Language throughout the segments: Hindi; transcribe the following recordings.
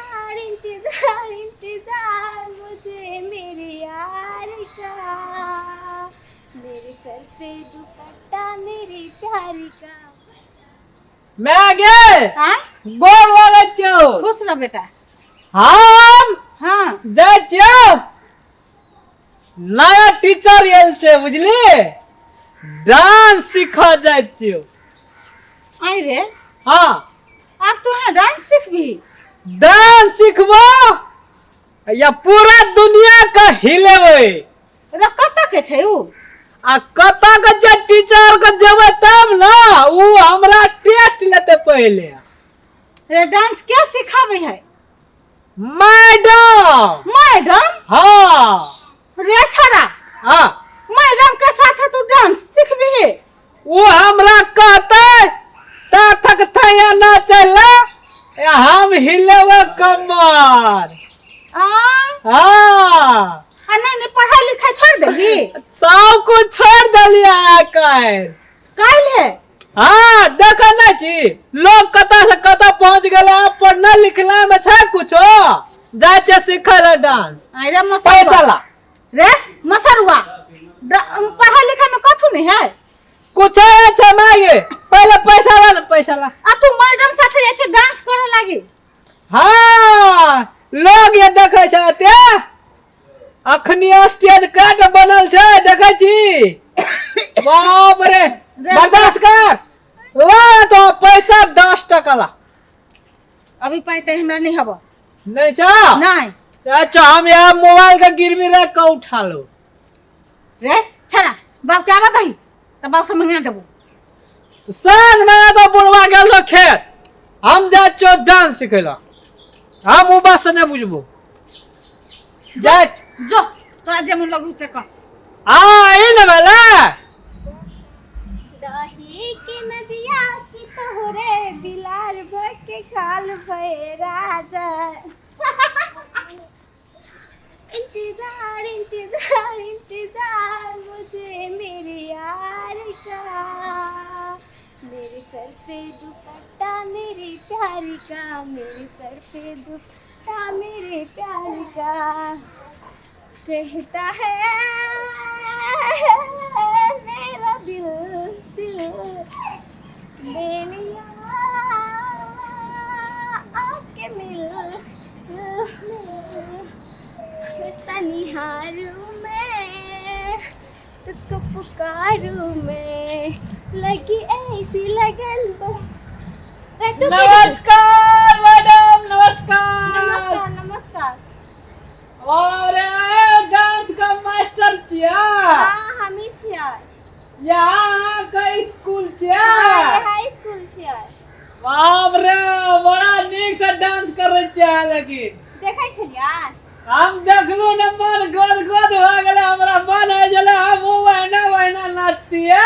इंतजार इंतजार इंतजार मुझे मेरे यार का, मेरे सर पे दुपट्टा मेरे प्यार का। मैं आगे हाँ गोर वाला चो खुश रह बेटा। हम हाँ जाय चो नया टीचर आयल छे बुझली, डांस सिखा जाय छो। आई रे हाँ अब तू है डांस सीख भी? डांस सिखबो या पूरा दुनिया का हिलेबे। रे कत के छै उ? आ कता के जे टीचर के जेबे तब ना उ हमरा टेस्ट लेते पहले। रे डांस क्या सिखावे है? मैडम। मैडम? हाँ रे छोरा हाँ मैडम के साथ तू डांस सीखबी? वो हमरा कहते ता थक थया ना चला या हम हिलेवे कमर। हाँ नहीं पढ़ाई लिखाई छोड़ देली? सब कुछ छोड़ दलिया काल है। हाँ देखा ना छी लोग कता से कता पहुंच गए, पढ़ना लिखना में छै कुछो जाय छे सिखले डांस। अरे पैसा ला रे मसरुआ पढ़ाई लिखाई में कथु नहीं है? कुछ है मांगे पहले पैसा ला ना, पैसा ला। आ तू मैडम साथे जे डांस करे लागी? हाँ लोग ये देखे छे अखनी स्टेज काट बनल छे देखे छी। बाप रे बर्दाश्त कर ला तो पैसा 10 टका ला। अभी पाइते हमरा नहीं हबो। नहीं चा नहीं अच्छा हम यहाँ मोबाइल का गिरवी रख के उठा लो। रे छरा बाप क्या बताई तब बाप से मंगा देबो। तो सांझ में तो बुढ़वा गेल तो खेत हम जा चो डांस सिखेला, हम उ बात से नहीं बुझबो। जा जो तोरा जे मन लगू से कर। इन वाला दही के नदिया की तोहरे बिलार भर के खाल भय राजा। इंतजार इंतजार इंतजार मुझे मेरे यार का, मेरे सर पे दुपट्टा मेरे प्यार का, मेरे सर पे दुपट्टा मेरे प्यार का। कहता है मेरा दिल दिल बेलिया आके मिल रास्ता निहारूं मैं तुझको पुकारूं मैं, लगी ऐसी लगन नमस्कार मैडम नमस्कार। नमस्कार नमस्कार। और डांस का मास्टर छिया? हाँ हम ही छिया। यहाँ का स्कूल छिया? हाई स्कूल छिया। बाप रे बड़ा नीक से डांस कर रहे छिया। लेकिन देखै छलिया हम देखलू न मन गद गद हो गेले, हमरा मन है जले हम वहना नाचतिए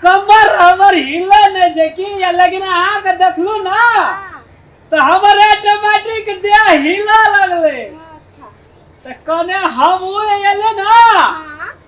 कमर हमर हिले नहीं जे की। लेकिन अहाँ के देखलू ना तो हमर ऑटोमेटिक देह हिला लगले। तो कने हम एले ना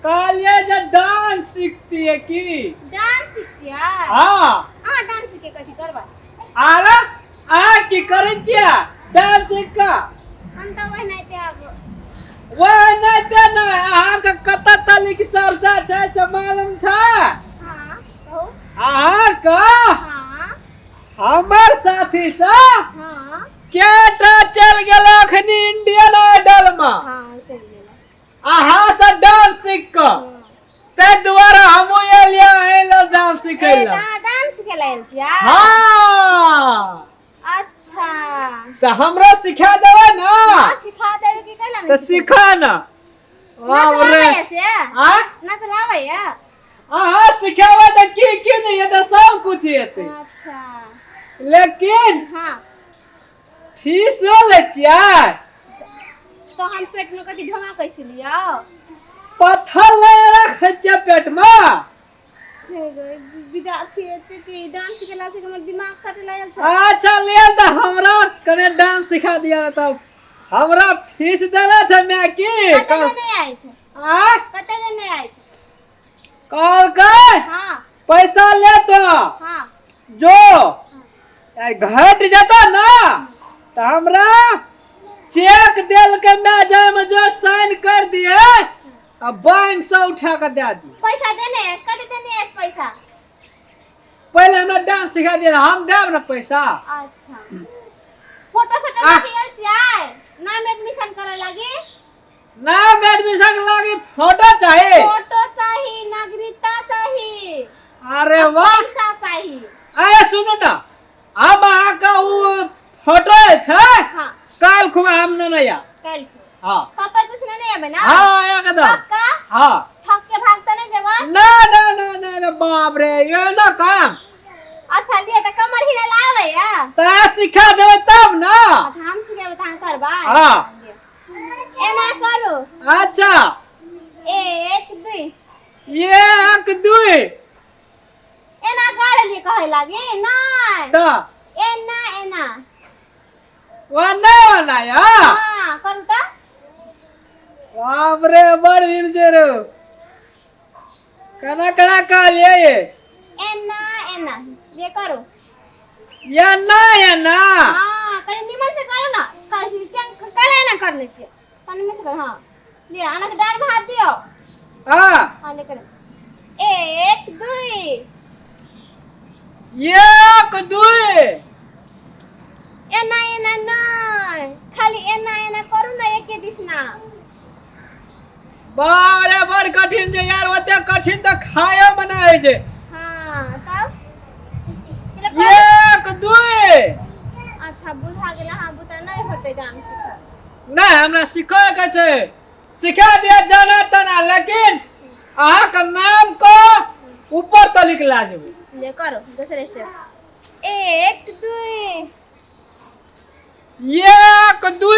कहलिए जे डांस सीखती है की? डांस सीखती है? हाँ डांस सीखे कथी करबा? आला आ की करे छिया डांस का? हम तो वह नहीं थे अब। वह नहीं थे ना अहाँ के कता तली की चर्चा छै से मालूम छै? हाँ कहो। अहाँ का हाँ हमर साथी से हाँ केटा चल गेल अखनी इंडियन आइडल में। हाँ चल गेला। अहाँ से डांस सीख के ते द्वारा हम एलिया डांस सिखेला। डांस सिखेला आयल छिया? हाँ अच्छा तो हमरा सिखा देबे ना? हाँ सिखा देबे की कहला तो सिखा ना। बाप रे आ ना चलावे या? हाँ सिखावे तो की नहीं है तो सब कुछ हेते। अच्छा लेकिन हाँ फीस ले छिया तो हम पेट में कथी ढोंगा कैसे लिया? पत्थर ले रख छै पेट में। विद्यार्थी है कि डांस सिखेला से हमर दिमाग खटे लागल छै। अच्छा ले तो हमरा कने डांस सिखा दिया तब हमरा फीस देला छै मैं की? कते नहीं आए थे? आ कते नहीं आए थे? कॉल कर हाँ पैसा ले तो हाँ जो घट जाता ना तो हमरा चेक देल के मैजे में जो साइन कर दिए अब बैंक से उठा कर दे दी। पैसा देने है, कते देने है पैसा? पहले हमरा डांस सिखा दिए, हम देब ना पैसा। अच्छा फोटो सेट लागिल छै, नाम एडमिशन करे लागी? नाम एडमिशन लागी फोटो चाहिए। फोटो चाहिए, नागरिकता चाहिए। अरे वाह, पैसा चाहिए। अरे सुनो ना, अब आका वो फोटो छै। हां काल खुमा हम न नया कल हां सब पे कुछ नहीं है ना? हां एकदम पक्का? हां ठग के भागता नहीं जेबा? ना ना ना ना ना बाप रे ये ना काम। अच्छा लिए त कमर हिला लावे या ता सिखा देबे तब ना। अच्छा हम सिखाबे त हम करबा। हां एना करू। अच्छा 1 2 1 2 एना कर लिए कहे लागे नहीं ता एना एना वना वना या हां करू त बाप रे बड़ वीर जेरो कना कना का लिए ये एना एना ये करो या ना हां कनी निमन से करो ना कैसे कले ना करने से कनी निमन से कर। हां ले आना के डार में हाथ दियो। हां हां ले कर 1 2 1 2 एना एना नहीं खाली एना एना करू ना एके दिसना। बाप रे बड़ कठिन छै यार, ओते कठिन त खायो बनाए छै। हां तब 1 2 अच्छा बुझा गेला। हां बुता नहीं होते डांस सिखा नहीं हमरा सिखो के छै, सिखा दिया जाना तना, लेकिन अहाँ का नाम को ऊपर तक ला जेबे। ले करो दूसरे स्टेप 1 2 1 2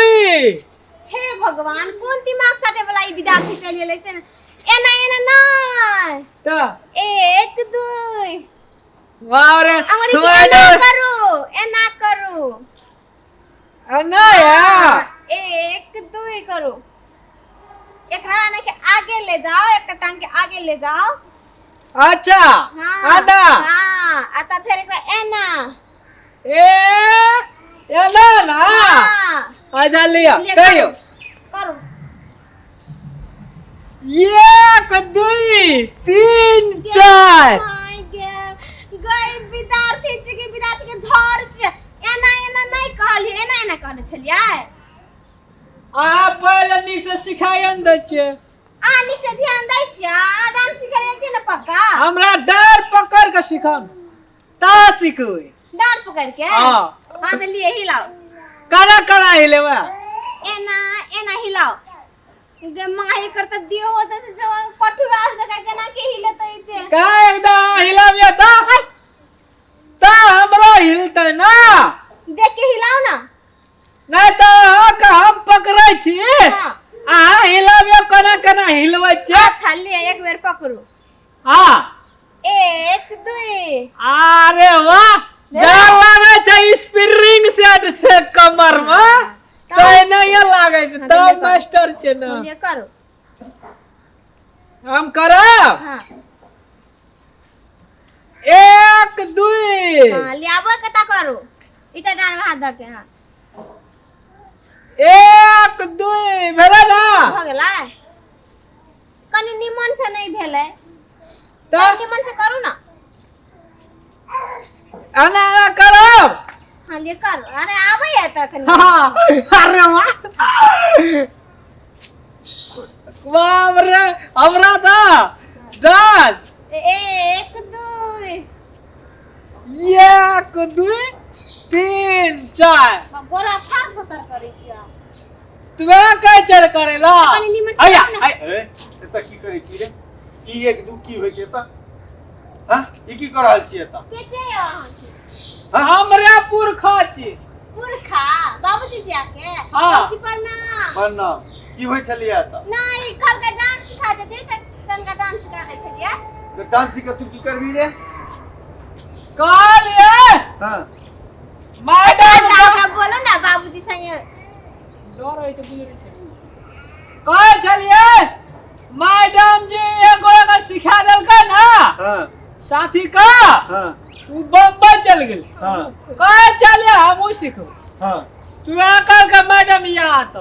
हे भगवान कोन दिमाग काटे वाला ई विद्यार्थी चलिए ले से एना एना नहीं त 1 2 वाह रे अंग्रेजी एना करू ना या 1 2 करो। एकरा आने के आगे ले जाओ, एक टांग के आगे ले जाओ। अच्छा हां आना हां आता फिर एकरा एना ए ना ना हां अच्छा लिया कहियो करो 1 2 3 4 गई विद्यार्थी छी के विद्यार्थी के झड़ छै एना एना नहीं कहली एना एना कहले छलियै। आ पहले नीक से सिखायन दै छै, आ नीक से ध्यान दै छियै। डांस सिखाय छै ना पक्का? हमरा डार पकड़ के सिखान ता सिखबै। डार पकड़ के हां हां तो लिए हिलाओ करा करा हिलेवा एना एना हिलाओ गे माही करत दियो होत से जो पठुआस देखा केना के हिलत इते का एकदम हिलाबिया ता हमरा हिलते ना। देख के हिलाओ ना नहीं तो का हम पकड़ै छी हां आ हिलाबिया कना कना हिलबै छै। अच्छा ले एक बेर पकड़ू हां 1 2 अरे वाह डर लागे छै, स्प्रिंग सेट छै कमर में तो नहीं लागे छै तो मास्टर छै ना। ये करो हम करब हां 1 2 हां ले आबो कता करो इटा डाल में हाथ ध के। हां 1 2 भेलै ना भ गेलै कनी निमन से नहीं भेलै तो निमन से करू ना। आना करब हां ले करो अरे आबै है तखन हाँ, अरे वाह बाप रे हमरा दा डांस 1 2 1 2 3 4 गोरा फाड़ सतर करै छियै तुम्हें कह चढ़ करेला कनी निमन से आया करू ना। अरे एता की करै छी रे? की 1 2 की होय छै एता? हां ई की कर रहल छी एता? के छै अहाँ हां हमरा पुरखा छी पुरखा बाबूजी जी आके हाँ। की प्रणाम प्रणाम की होय छलिया एता? नहीं घर का डांस सिखा देते त तनका डांस सिखा दे छलिए। तो डांस के तू की करबी रे? काल ये हां मैडम जाके बोलो ना बाबूजी संगे डर है तो बुझे कह चलिए मैडम जी एगो एगो सिखा देलकै ना हां साथी का हां उ बम्बई चल गेल हां कह चलिए हमहू सीखब। हां तू आकर के मैडम यहाँ तो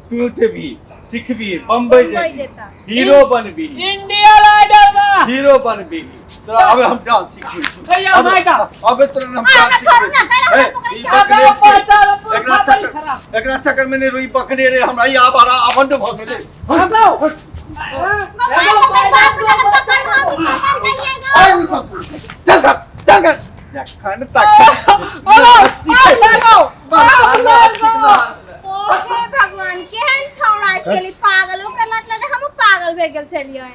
तू से भी सीखबी बम्बई जेबी देता हीरो बनबी इंडिया आइडल में हीरो बनबी तोरा अब हम डांस सीखबी भैया मैडम अब तोरा हम डांस छोड़ ना, पहले हम सीखबी पकड़ एकरा चक्कर में ने रोई पकड़े रे हमरा ई आबारा आवंड भ गेले भागो जखन तक भगवान केहन छौड़ा छेली पागल ओकर लट लट हम पागल भे गेल छलियै